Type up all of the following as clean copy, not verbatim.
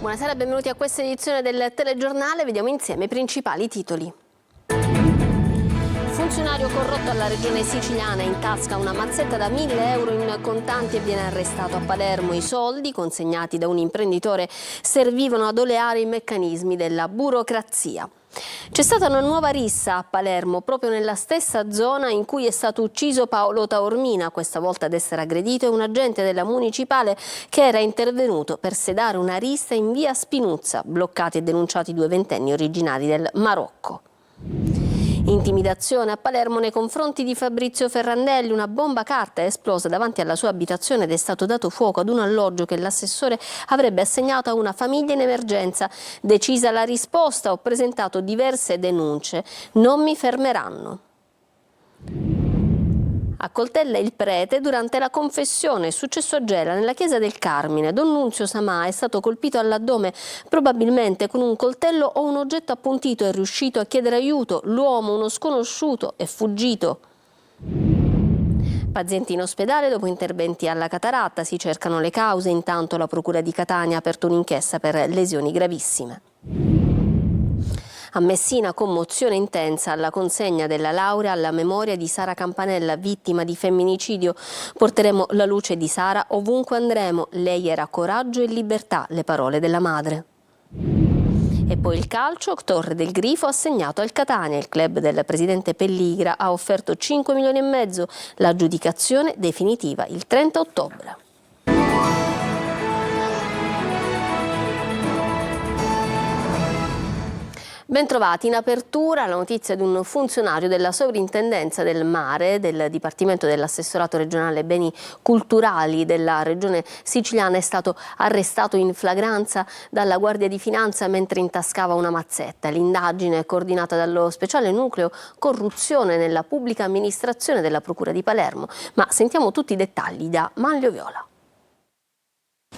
Buonasera e benvenuti a questa edizione del telegiornale. Vediamo insieme i principali titoli. Funzionario corrotto alla regione siciliana, in tasca una mazzetta da 1.000 euro in contanti e viene arrestato a Palermo. I soldi, consegnati da un imprenditore, servivano ad oleare i meccanismi della burocrazia. C'è stata una nuova rissa a Palermo, proprio nella stessa zona in cui è stato ucciso Paolo Taormina. Questa volta ad essere aggredito è un agente della municipale che era intervenuto per sedare una rissa in via Spinuzza. Bloccati e denunciati 2 ventenni originari del Marocco. Intimidazione a Palermo nei confronti di Fabrizio Ferrandelli. Una bomba carta è esplosa davanti alla sua abitazione ed è stato dato fuoco ad un alloggio che l'assessore avrebbe assegnato a una famiglia in emergenza. Decisa la risposta, ho presentato diverse denunce. Non mi fermeranno. Accoltella il prete durante la confessione. È successo a Gela, nella chiesa del Carmine. Don Nunzio Samà è stato colpito all'addome, probabilmente con un coltello o un oggetto appuntito. È riuscito a chiedere aiuto. L'uomo, uno sconosciuto, è fuggito. Pazienti in ospedale dopo interventi alla cataratta. Si cercano le cause. Intanto la Procura di Catania ha aperto un'inchiesta per lesioni gravissime. A Messina commozione intensa alla consegna della laurea alla memoria di Sara Campanella, vittima di femminicidio. Porteremo la luce di Sara ovunque andremo. Lei era coraggio e libertà, le parole della madre. E poi il calcio, Torre del Grifo assegnato al Catania. Il club del presidente Pelligra ha offerto 5,5 milioni. L'aggiudicazione definitiva il 30 ottobre. Bentrovati. In apertura la notizia di un funzionario della Sovrintendenza del Mare del Dipartimento dell'Assessorato regionale Beni Culturali della Regione Siciliana è stato arrestato in flagranza dalla Guardia di Finanza mentre intascava una mazzetta. L'indagine è coordinata dallo speciale nucleo corruzione nella pubblica amministrazione della Procura di Palermo. Ma sentiamo tutti i dettagli da Manlio Viola.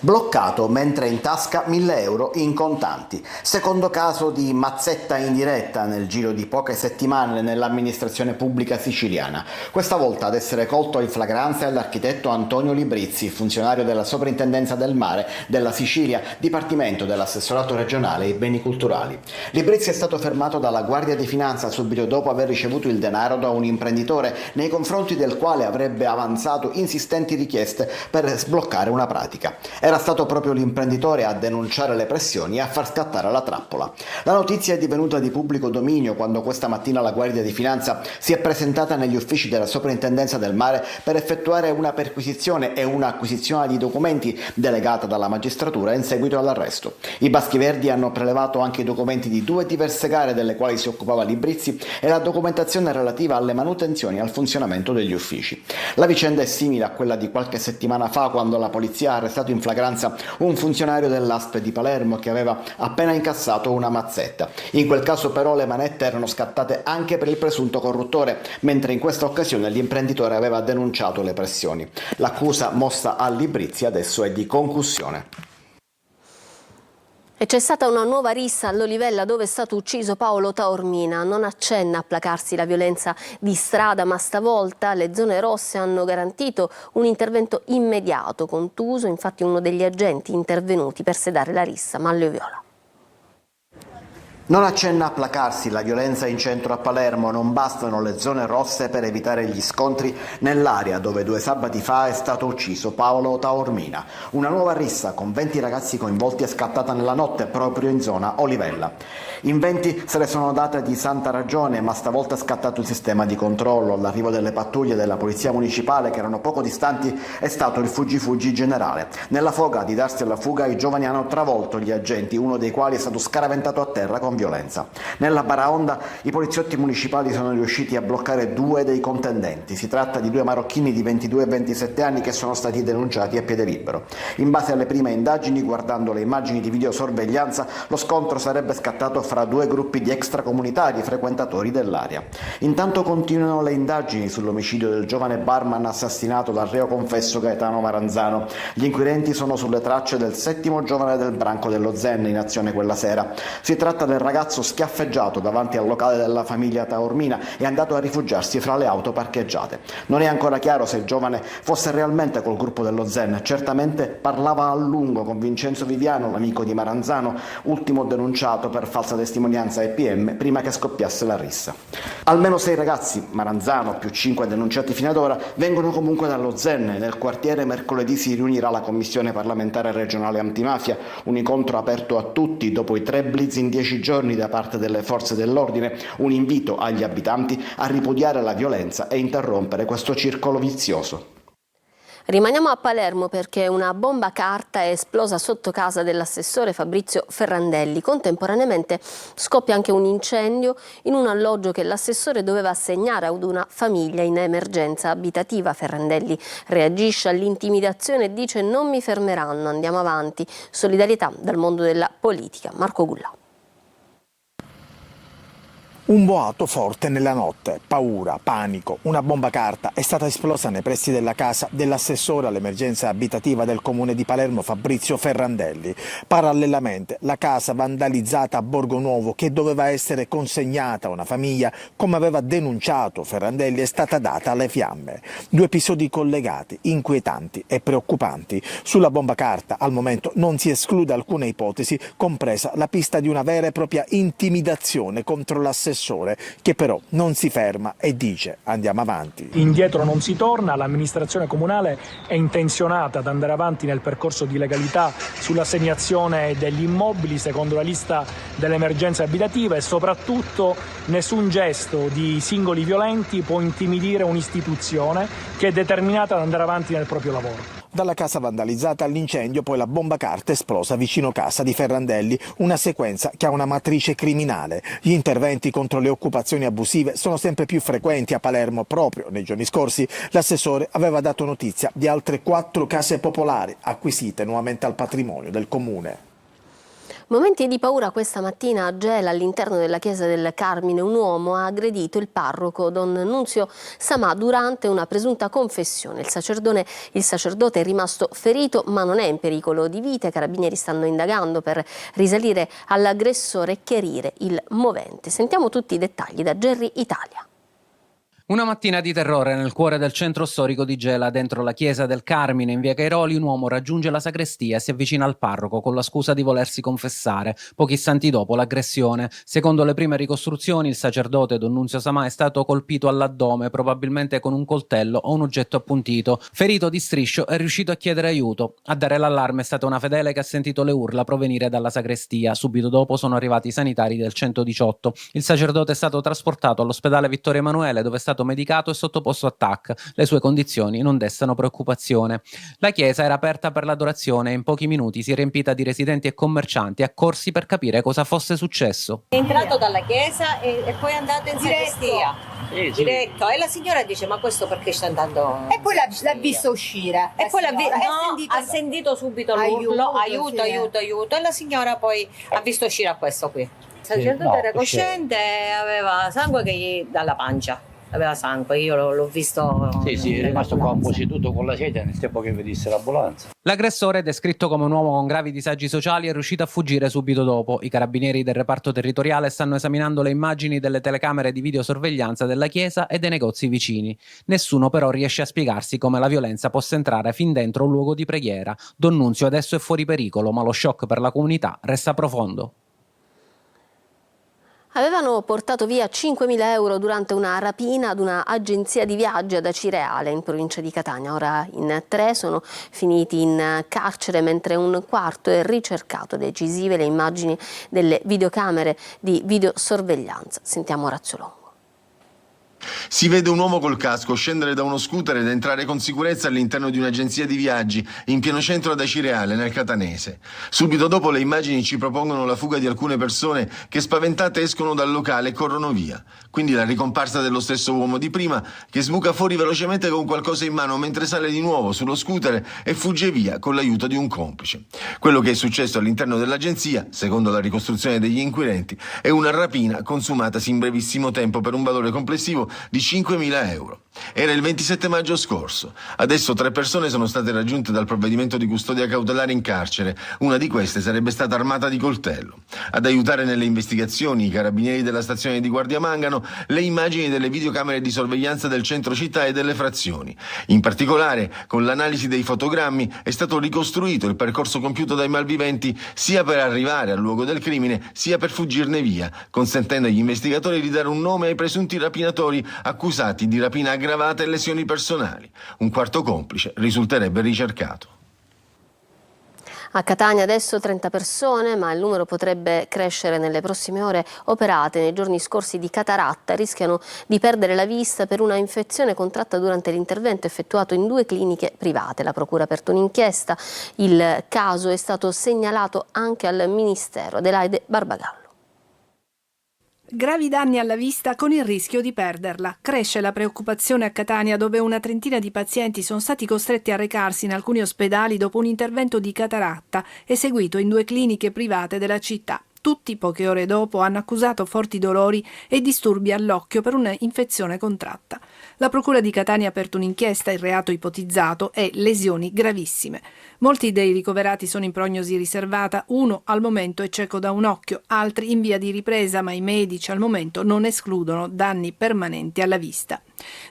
Bloccato mentre in tasca 1.000 euro in contanti. Secondo caso di mazzetta indiretta nel giro di poche settimane nell'amministrazione pubblica siciliana. Questa volta ad essere colto in flagranza è l'architetto Antonio Librizzi, funzionario della Soprintendenza del Mare della Sicilia, Dipartimento dell'Assessorato regionale ai Beni Culturali. Librizzi è stato fermato dalla Guardia di Finanza subito dopo aver ricevuto il denaro da un imprenditore nei confronti del quale avrebbe avanzato insistenti richieste per sbloccare una pratica. Era stato proprio l'imprenditore a denunciare le pressioni e a far scattare la trappola. La notizia è divenuta di pubblico dominio quando questa mattina la Guardia di Finanza si è presentata negli uffici della Soprintendenza del Mare per effettuare una perquisizione e un'acquisizione di documenti delegata dalla magistratura in seguito all'arresto. I Baschi Verdi hanno prelevato anche i documenti di 2 diverse gare delle quali si occupava Librizzi e la documentazione relativa alle manutenzioni e al funzionamento degli uffici. La vicenda è simile a quella di qualche settimana fa quando la polizia ha arrestato in flagranza un funzionario dell'ASP di Palermo che aveva appena incassato una mazzetta. In quel caso però le manette erano scattate anche per il presunto corruttore, mentre in questa occasione l'imprenditore aveva denunciato le pressioni. L'accusa mossa a Librizzi adesso è di concussione. E c'è stata una nuova rissa all'Olivella dove è stato ucciso Paolo Taormina. Non accenna a placarsi la violenza di strada, ma stavolta le zone rosse hanno garantito un intervento immediato. Contuso infatti uno degli agenti intervenuti per sedare la rissa, Manlio Viola. Non accenna a placarsi la violenza in centro a Palermo, non bastano le zone rosse per evitare gli scontri nell'area dove 2 sabati fa è stato ucciso Paolo Taormina. Una nuova rissa con 20 ragazzi coinvolti è scattata nella notte proprio in zona Olivella. In 20 se ne sono date di santa ragione, ma stavolta è scattato il sistema di controllo. All'arrivo delle pattuglie della polizia municipale che erano poco distanti è stato il fuggi-fuggi generale. Nella foga di darsi alla fuga i giovani hanno travolto gli agenti, uno dei quali è stato scaraventato a terra con violenza. Nella baraonda i poliziotti municipali sono riusciti a bloccare 2 dei contendenti. Si tratta di 2 marocchini di 22 e 27 anni che sono stati denunciati a piede libero. In base alle prime indagini, guardando le immagini di videosorveglianza, lo scontro sarebbe scattato fra 2 gruppi di extracomunitari frequentatori dell'area. Intanto continuano le indagini sull'omicidio del giovane barman assassinato dal reo confesso Gaetano Maranzano. Gli inquirenti sono sulle tracce del 7° giovane del branco dello Zen in azione quella sera. Si tratta del ragazzo schiaffeggiato davanti al locale della famiglia Taormina è andato a rifugiarsi fra le auto parcheggiate. Non è ancora chiaro se il giovane fosse realmente col gruppo dello Zen. Certamente parlava a lungo con Vincenzo Viviano, l'amico di Maranzano, ultimo denunciato per falsa testimonianza ai PM prima che scoppiasse la rissa. Almeno 6 ragazzi, Maranzano più 5 denunciati fino ad ora, vengono comunque dallo Zen. Nel quartiere mercoledì si riunirà la Commissione parlamentare regionale antimafia, un incontro aperto a tutti dopo i 3 blitz in 10 giorni da parte delle forze dell'ordine, un invito agli abitanti a ripudiare la violenza e interrompere questo circolo vizioso. Rimaniamo a Palermo perché una bomba carta è esplosa sotto casa dell'assessore Fabrizio Ferrandelli. Contemporaneamente scoppia anche un incendio in un alloggio che l'assessore doveva assegnare ad una famiglia in emergenza abitativa. Ferrandelli reagisce all'intimidazione e dice: non mi fermeranno, andiamo avanti. Solidarietà dal mondo della politica. Marco Gullà. Un boato forte nella notte, paura, panico. Una bomba carta è stata esplosa nei pressi della casa dell'assessore all'emergenza abitativa del comune di Palermo Fabrizio Ferrandelli. Parallelamente la casa vandalizzata a Borgo Nuovo, che doveva essere consegnata a una famiglia come aveva denunciato Ferrandelli, è stata data alle fiamme. 2 episodi collegati, inquietanti e preoccupanti. Sulla bomba carta al momento non si esclude alcuna ipotesi, compresa la pista di una vera e propria intimidazione contro l'assessore, che però non si ferma e dice: andiamo avanti. Indietro non si torna, l'amministrazione comunale è intenzionata ad andare avanti nel percorso di legalità sull'assegnazione degli immobili secondo la lista delle emergenze abitative e soprattutto nessun gesto di singoli violenti può intimidire un'istituzione che è determinata ad andare avanti nel proprio lavoro. Dalla casa vandalizzata all'incendio, poi la bomba carta esplosa vicino casa di Ferrandelli, una sequenza che ha una matrice criminale. Gli interventi contro le occupazioni abusive sono sempre più frequenti a Palermo. Proprio nei giorni scorsi l'assessore aveva dato notizia di altre 4 case popolari acquisite nuovamente al patrimonio del comune. Momenti di paura questa mattina a Gela, all'interno della chiesa del Carmine. Un uomo ha aggredito il parroco Don Nunzio Samà durante una presunta confessione. Il sacerdote è rimasto ferito ma non è in pericolo di vita. I carabinieri stanno indagando per risalire all'aggressore e chiarire il movente. Sentiamo tutti i dettagli da Gerry Italia. Una mattina di terrore nel cuore del centro storico di Gela, dentro la chiesa del Carmine in via Cairoli. Un uomo raggiunge la sagrestia e si avvicina al parroco con la scusa di volersi confessare. Pochi istanti dopo l'aggressione. Secondo le prime ricostruzioni, il sacerdote Don Nunzio Samà è stato colpito all'addome, probabilmente con un coltello o un oggetto appuntito. Ferito di striscio, è riuscito a chiedere aiuto. A dare l'allarme è stata una fedele che ha sentito le urla provenire dalla sagrestia. Subito dopo sono arrivati i sanitari del 118. Il sacerdote è stato trasportato all'ospedale Vittorio Emanuele, dove è stato medicato e sottoposto a TAC. Le sue condizioni non destano preoccupazione. La chiesa era aperta per l'adorazione e in pochi minuti si è riempita di residenti e commercianti accorsi per capire cosa fosse successo. È entrato dalla chiesa e poi è andato in sagrestia. Diretto. E la signora dice: ma questo perché sta andando? E poi l'ha visto uscire. E poi ha sentito subito l'urlo: aiuto, sì. aiuto. E la signora poi ha visto uscire a questo qui. Il sacerdote era cosciente e aveva sangue che gli dalla pancia. Aveva sangue, io l'ho visto. Sì, è rimasto qua un po' seduto con la sedia nel tempo che vedesse l'ambulanza. L'aggressore, descritto come un uomo con gravi disagi sociali, è riuscito a fuggire subito dopo. I carabinieri del reparto territoriale stanno esaminando le immagini delle telecamere di videosorveglianza della chiesa e dei negozi vicini. Nessuno però riesce a spiegarsi come la violenza possa entrare fin dentro un luogo di preghiera. Don Nunzio adesso è fuori pericolo, ma lo shock per la comunità resta profondo. Avevano portato via 5.000 euro durante una rapina ad una agenzia di viaggi ad Acireale, in provincia di Catania. Ora in 3 sono finiti in carcere, mentre un quarto è ricercato. Decisive le immagini delle videocamere di videosorveglianza. Sentiamo Orazio Longo. Si vede un uomo col casco scendere da uno scooter ed entrare con sicurezza all'interno di un'agenzia di viaggi in pieno centro ad Acireale, nel Catanese. Subito dopo le immagini ci propongono la fuga di alcune persone che spaventate escono dal locale e corrono via. Quindi la ricomparsa dello stesso uomo di prima che sbuca fuori velocemente con qualcosa in mano mentre sale di nuovo sullo scooter e fugge via con l'aiuto di un complice. Quello che è successo all'interno dell'agenzia, secondo la ricostruzione degli inquirenti, è una rapina consumatasi in brevissimo tempo per un valore complessivo di 5.000 euro. Era il 27 maggio scorso. Adesso 3 persone sono state raggiunte dal provvedimento di custodia cautelare in carcere. Una di queste sarebbe stata armata di coltello. Ad aiutare nelle investigazioni i carabinieri della stazione di Guardia Mangano, le immagini delle videocamere di sorveglianza del centro città e delle frazioni. In particolare, con l'analisi dei fotogrammi è stato ricostruito il percorso compiuto dai malviventi sia per arrivare al luogo del crimine sia per fuggirne via, consentendo agli investigatori di dare un nome ai presunti rapinatori accusati di rapina aggravata e lesioni personali. Un quarto complice risulterebbe ricercato. A Catania adesso 30 persone, ma il numero potrebbe crescere nelle prossime ore. Operate nei giorni scorsi di cataratta rischiano di perdere la vista per una infezione contratta durante l'intervento effettuato in 2 cliniche private. La Procura ha aperto un'inchiesta. Il caso è stato segnalato anche al Ministero. Adelaide Barbagallo. Gravi danni alla vista con il rischio di perderla. Cresce la preoccupazione a Catania, dove una trentina di pazienti sono stati costretti a recarsi in alcuni ospedali dopo un intervento di cataratta eseguito in 2 cliniche private della città. Tutti, poche ore dopo, hanno accusato forti dolori e disturbi all'occhio per un'infezione contratta. La Procura di Catania ha aperto un'inchiesta. Il reato ipotizzato è lesioni gravissime. Molti dei ricoverati sono in prognosi riservata, uno al momento è cieco da un occhio, altri in via di ripresa, ma i medici al momento non escludono danni permanenti alla vista.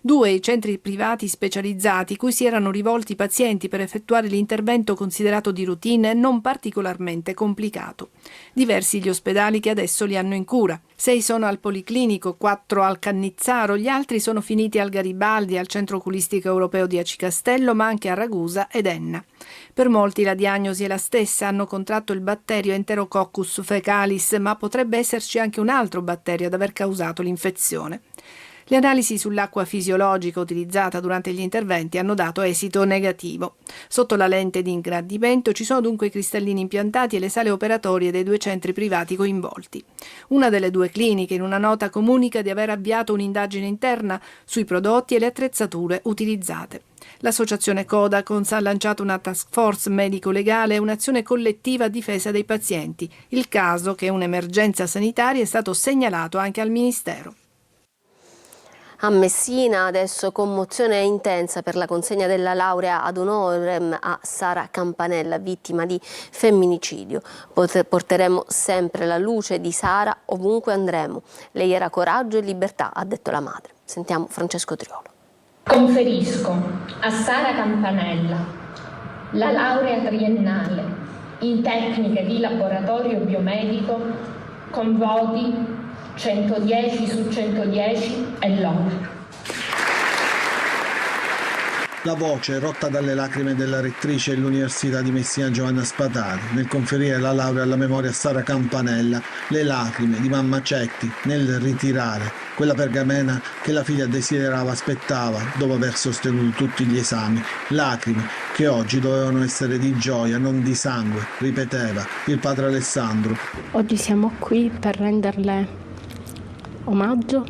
2 i centri privati specializzati cui si erano rivolti i pazienti per effettuare l'intervento considerato di routine e non particolarmente complicato. Diversi gli ospedali che adesso li hanno in cura. 6 sono al Policlinico, 4 al Cannizzaro, gli altri sono finiti al Garibaldi, al Centro Oculistico Europeo di Aci Castello, ma anche a Ragusa ed Enna. Per molti la diagnosi è la stessa, hanno contratto il batterio Enterococcus fecalis, ma potrebbe esserci anche un altro batterio ad aver causato l'infezione. Le analisi sull'acqua fisiologica utilizzata durante gli interventi hanno dato esito negativo. Sotto la lente di ingrandimento ci sono dunque i cristallini impiantati e le sale operatorie dei 2 centri privati coinvolti. Una delle 2 cliniche in una nota comunica di aver avviato un'indagine interna sui prodotti e le attrezzature utilizzate. L'associazione Codacons ha lanciato una task force medico-legale e un'azione collettiva a difesa dei pazienti. Il caso, che è un'emergenza sanitaria, è stato segnalato anche al Ministero. A Messina adesso commozione intensa per la consegna della laurea ad honorem a Sara Campanella, vittima di femminicidio. Porteremo sempre la luce di Sara ovunque andremo. Lei era coraggio e libertà, ha detto la madre. Sentiamo Francesco Triolo. Conferisco a Sara Campanella la laurea triennale in tecniche di laboratorio biomedico con voti 110 su 110 e lode. La voce rotta dalle lacrime della rettrice dell'Università di Messina Giovanna Spatari nel conferire la laurea alla memoria a Sara Campanella, le lacrime di mamma Cetti nel ritirare quella pergamena che la figlia desiderava, aspettava dopo aver sostenuto tutti gli esami, lacrime che oggi dovevano essere di gioia, non di sangue, ripeteva il padre Alessandro. Oggi siamo qui per renderle omaggio,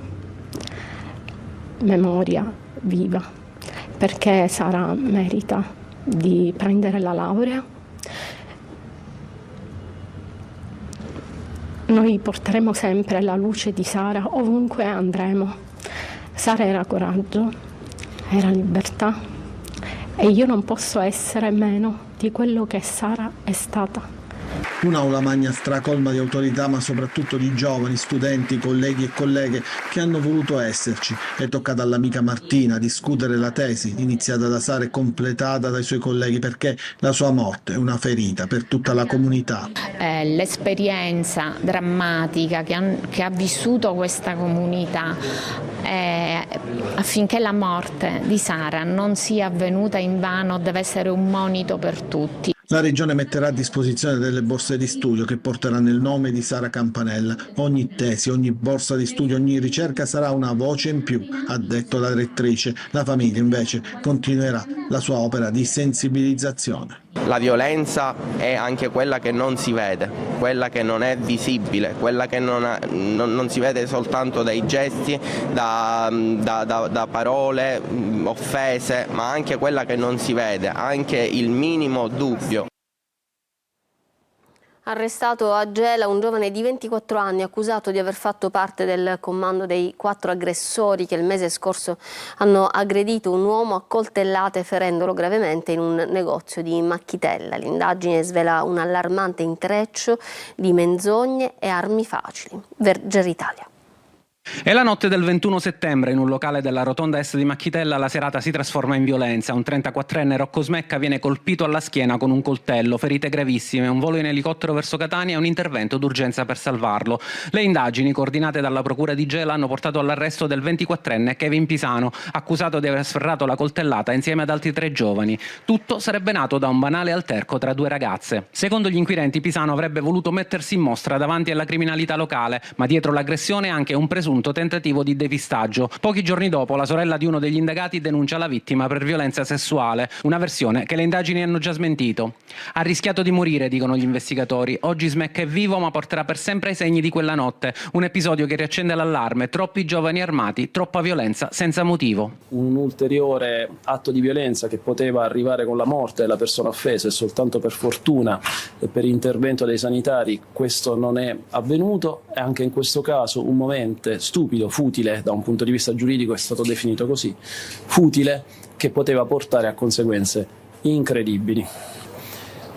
memoria viva, perché Sara merita di prendere la laurea. Noi porteremo sempre la luce di Sara ovunque andremo. Sara era coraggio, era libertà e io non posso essere meno di quello che Sara è stata. Un'aula magna stracolma di autorità, ma soprattutto di giovani, studenti, colleghi e colleghe che hanno voluto esserci. È toccata all'amica Martina discutere la tesi iniziata da Sara e completata dai suoi colleghi, perché la sua morte è una ferita per tutta la comunità. L'esperienza drammatica che ha vissuto questa comunità, affinché la morte di Sara non sia avvenuta invano, deve essere un monito per tutti. La Regione metterà a disposizione delle borse di studio che porteranno il nome di Sara Campanella. Ogni tesi, ogni borsa di studio, ogni ricerca sarà una voce in più, ha detto la rettrice. La famiglia invece continuerà la sua opera di sensibilizzazione. La violenza è anche quella che non si vede, quella che non è visibile, quella che non si vede soltanto dai gesti, da parole, offese, ma anche quella che non si vede, anche il minimo dubbio. Arrestato a Gela un giovane di 24 anni accusato di aver fatto parte del comando dei 4 aggressori che il mese scorso hanno aggredito un uomo a coltellate ferendolo gravemente in un negozio di Macchitella. L'indagine svela un allarmante intreccio di menzogne e armi facili. Verger Italia. È la notte del 21 settembre, in un locale della rotonda est di Macchitella la serata si trasforma in violenza. Un 34enne Rocco Smecca viene colpito alla schiena con un coltello, ferite gravissime, un volo in elicottero verso Catania e un intervento d'urgenza per salvarlo. Le indagini, coordinate dalla procura di Gela, hanno portato all'arresto del 24enne Kevin Pisano, accusato di aver sferrato la coltellata insieme ad altri 3 giovani. Tutto sarebbe nato da un banale alterco tra 2 ragazze. Secondo gli inquirenti, Pisano avrebbe voluto mettersi in mostra davanti alla criminalità locale, ma dietro l'aggressione anche un presunto tentativo di depistaggio. Pochi giorni dopo la sorella di uno degli indagati denuncia la vittima per violenza sessuale, una versione che le indagini hanno già smentito. Ha rischiato di morire, dicono gli investigatori. Oggi Smecca è vivo ma porterà per sempre i segni di quella notte, un episodio che riaccende l'allarme: troppi giovani armati, troppa violenza senza motivo. Un ulteriore atto di violenza che poteva arrivare con la morte della persona offesa, e soltanto per fortuna e per intervento dei sanitari questo non è avvenuto, e anche in questo caso un movente stupido, futile, da un punto di vista giuridico è stato definito così, futile, che poteva portare a conseguenze incredibili.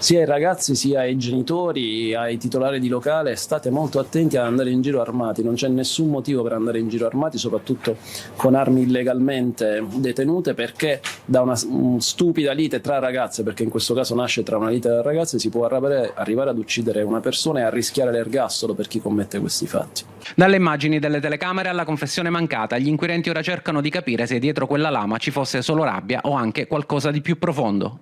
Sia ai ragazzi sia ai genitori, ai titolari di locale, state molto attenti ad andare in giro armati, non c'è nessun motivo per andare in giro armati, soprattutto con armi illegalmente detenute, perché da una stupida lite tra ragazze, perché in questo caso nasce tra una lite tra ragazze, si può arrivare ad uccidere una persona e a rischiare l'ergastolo per chi commette questi fatti. Dalle immagini delle telecamere alla confessione mancata, gli inquirenti ora cercano di capire se dietro quella lama ci fosse solo rabbia o anche qualcosa di più profondo.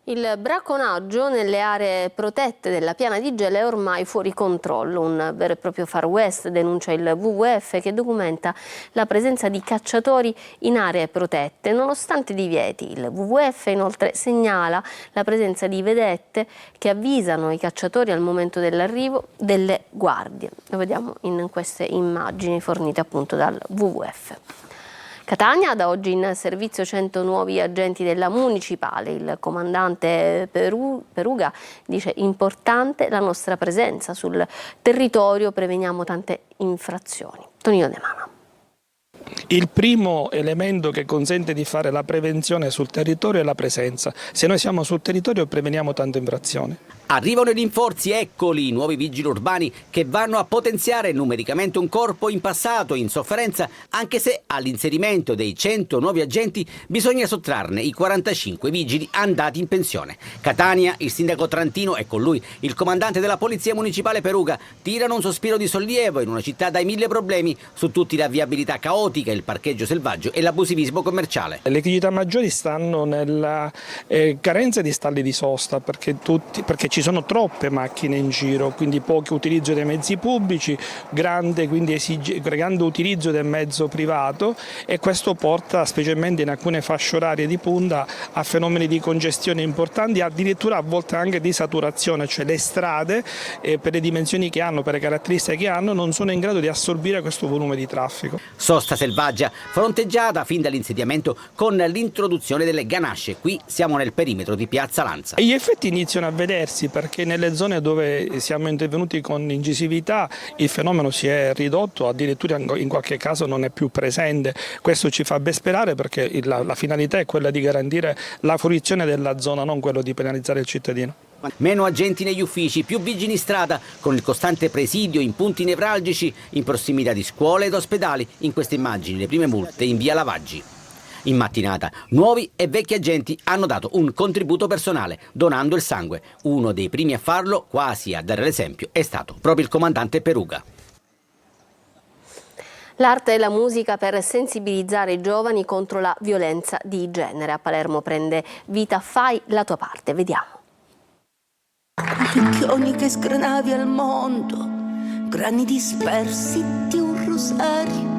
Il bracconaggio nelle aree protette della piana di Gela è ormai fuori controllo. Un vero e proprio Far West, denuncia il WWF, che documenta la presenza di cacciatori in aree protette. Nonostante divieti, il WWF inoltre segnala la presenza di vedette che avvisano i cacciatori al momento dell'arrivo delle guardie. Lo vediamo in queste immagini fornite appunto dal WWF. Catania, da oggi in servizio 100 nuovi agenti della municipale. Il comandante Peruga dice: importante la nostra presenza sul territorio, preveniamo tante infrazioni. Tonino De Mano. Il primo elemento che consente di fare la prevenzione sul territorio è la presenza. Se noi siamo sul territorio preveniamo tante infrazioni. Arrivano i rinforzi, eccoli, i nuovi vigili urbani che vanno a potenziare numericamente un corpo in passato in sofferenza, anche se all'inserimento dei 100 nuovi agenti bisogna sottrarne i 45 vigili andati in pensione. Catania, il sindaco Trantino e con lui il comandante della polizia municipale Peruga tirano un sospiro di sollievo in una città dai 1000 problemi, su tutti la viabilità caotica, il parcheggio selvaggio e l'abusivismo commerciale. Le criticità maggiori stanno nella carenza di stalli di sosta, perché ci sono troppe macchine in giro, quindi poco utilizzo dei mezzi pubblici, grande utilizzo del mezzo privato, e questo porta, specialmente in alcune fasce orarie di punta, a fenomeni di congestione importanti, addirittura a volte anche di saturazione, cioè le strade per le dimensioni che hanno, per le caratteristiche che hanno, non sono in grado di assorbire questo volume di traffico. Sosta selvaggia, fronteggiata fin dall'insediamento con l'introduzione delle ganasce. Qui siamo nel perimetro di Piazza Lanza. Gli effetti iniziano a vedersi, perché nelle zone dove siamo intervenuti con incisività il fenomeno si è ridotto, addirittura in qualche caso non è più presente. Questo ci fa ben sperare, perché la finalità è quella di garantire la fruizione della zona, non quello di penalizzare il cittadino. Meno agenti negli uffici, più vigili in strada, con il costante presidio in punti nevralgici, in prossimità di scuole ed ospedali. In queste immagini le prime multe in via Lavaggi. In mattinata, nuovi e vecchi agenti hanno dato un contributo personale, donando il sangue. Uno dei primi a farlo, quasi a dare l'esempio, è stato proprio il comandante Peruga. L'arte e la musica per sensibilizzare i giovani contro la violenza di genere. A Palermo prende vita Fai la tua parte. Vediamo. Picchioni che sgranavi al mondo, grani dispersi di un rosario.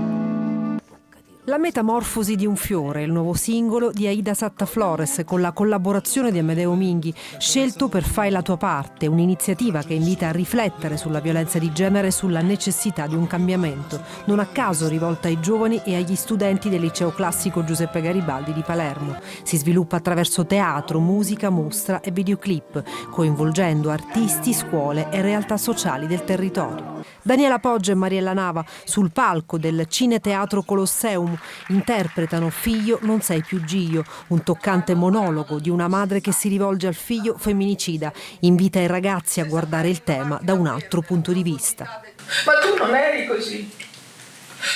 La metamorfosi di un fiore, il nuovo singolo di Aida Satta Flores con la collaborazione di Amedeo Minghi, scelto per Fai la tua parte, un'iniziativa che invita a riflettere sulla violenza di genere e sulla necessità di un cambiamento, non a caso rivolta ai giovani e agli studenti del liceo classico Giuseppe Garibaldi di Palermo. Si sviluppa attraverso teatro, musica, mostra e videoclip, coinvolgendo artisti, scuole e realtà sociali del territorio. Daniela Poggio e Mariella Nava sul palco del Cineteatro Colosseum interpretano Figlio non sei più Gio, un toccante monologo di una madre che si rivolge al figlio femminicida, invita i ragazzi a guardare il tema da un altro punto di vista. Ma tu non eri così,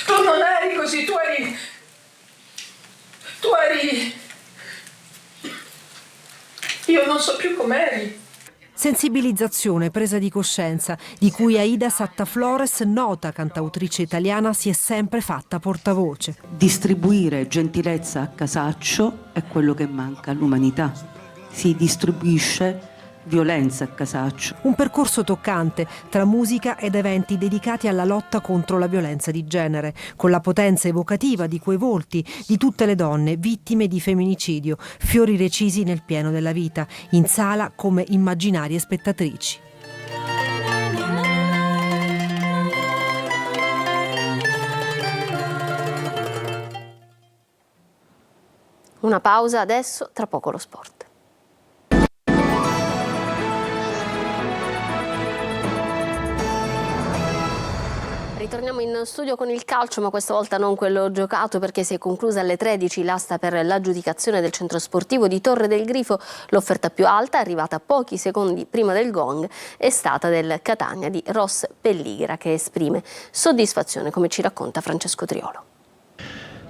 tu eri, io non so più com'eri. Sensibilizzazione, presa di coscienza, di cui Aida Satta Flores, nota cantautrice italiana, si è sempre fatta portavoce. Distribuire gentilezza a casaccio è quello che manca all'umanità. Si distribuisce violenza a casaccio. Un percorso toccante tra musica ed eventi dedicati alla lotta contro la violenza di genere, con la potenza evocativa di quei volti di tutte le donne vittime di femminicidio, fiori recisi nel pieno della vita, in sala come immaginarie spettatrici. Una pausa adesso, tra poco lo sport. Ritorniamo in studio con il calcio, ma questa volta non quello giocato, perché si è conclusa alle 13 l'asta per l'aggiudicazione del centro sportivo di Torre del Grifo. L'offerta più alta, arrivata pochi secondi prima del gong, è stata del Catania di Ross Pelligra, che esprime soddisfazione, come ci racconta Francesco Triolo.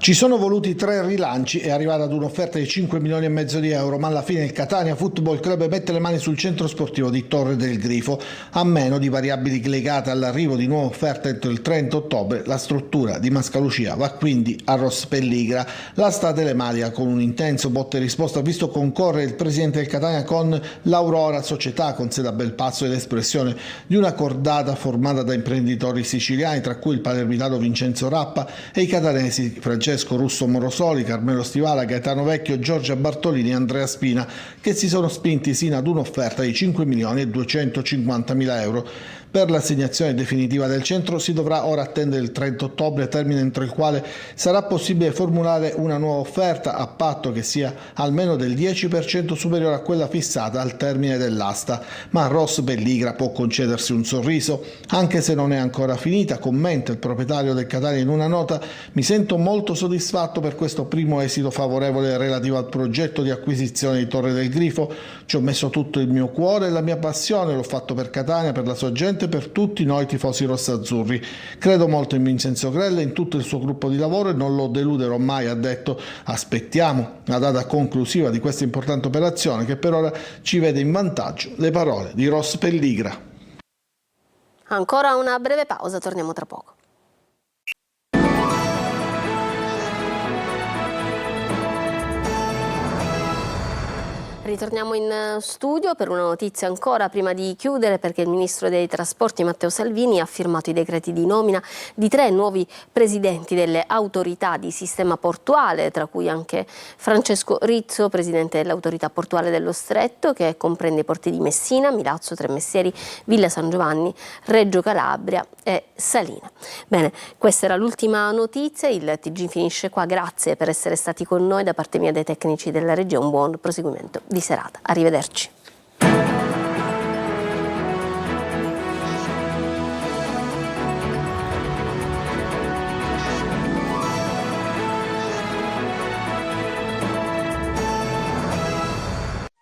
Ci sono voluti 3 rilanci, è arrivata ad un'offerta di 5 milioni e mezzo di euro, ma alla fine il Catania Football Club mette le mani sul centro sportivo di Torre del Grifo. A meno di variabili legate all'arrivo di nuove offerte entro il 30 ottobre, la struttura di Mascalucia va quindi a Ross Pelligra. L'asta telematica con un intenso botta e risposta ha visto concorrere il presidente del Catania con l'Aurora Società, con sede a Belpasso, ed espressione di una cordata formata da imprenditori siciliani, tra cui il palermitano Vincenzo Rappa e i catanesi Francesco Russo Morosoli, Carmelo Stivala, Gaetano Vecchio, Giorgia Bartolini e Andrea Spina, che si sono spinti sino ad un'offerta di 5 milioni e 250 mila euro. Per l'assegnazione definitiva del centro si dovrà ora attendere il 30 ottobre, termine entro il quale sarà possibile formulare una nuova offerta, a patto che sia almeno del 10% superiore a quella fissata al termine dell'asta. Ma Ross Pelligra può concedersi un sorriso, anche se non è ancora finita. Commenta il proprietario del Catania in una nota: mi sento molto soddisfatto per questo primo esito favorevole relativo al progetto di acquisizione di Torre del Grifo. Ci ho messo tutto il mio cuore e la mia passione, l'ho fatto per Catania, per la sua gente, per tutti noi tifosi rossazzurri. Credo molto in Vincenzo Grella e in tutto il suo gruppo di lavoro e non lo deluderò mai, ha detto. Aspettiamo la data conclusiva di questa importante operazione, che per ora ci vede in vantaggio. Le parole di Ross Pelligra. Ancora una breve pausa, torniamo tra poco. Ritorniamo in studio per una notizia ancora prima di chiudere, perché il ministro dei trasporti Matteo Salvini ha firmato i decreti di nomina di 3 nuovi presidenti delle autorità di sistema portuale, tra cui anche Francesco Rizzo, presidente dell'autorità portuale dello Stretto, che comprende i porti di Messina, Milazzo, Tremestieri, Villa San Giovanni, Reggio Calabria e Salina. Bene, questa era l'ultima notizia, il TG finisce qua, grazie per essere stati con noi, da parte mia, dei tecnici della regia, un buon proseguimento di serata. Arrivederci.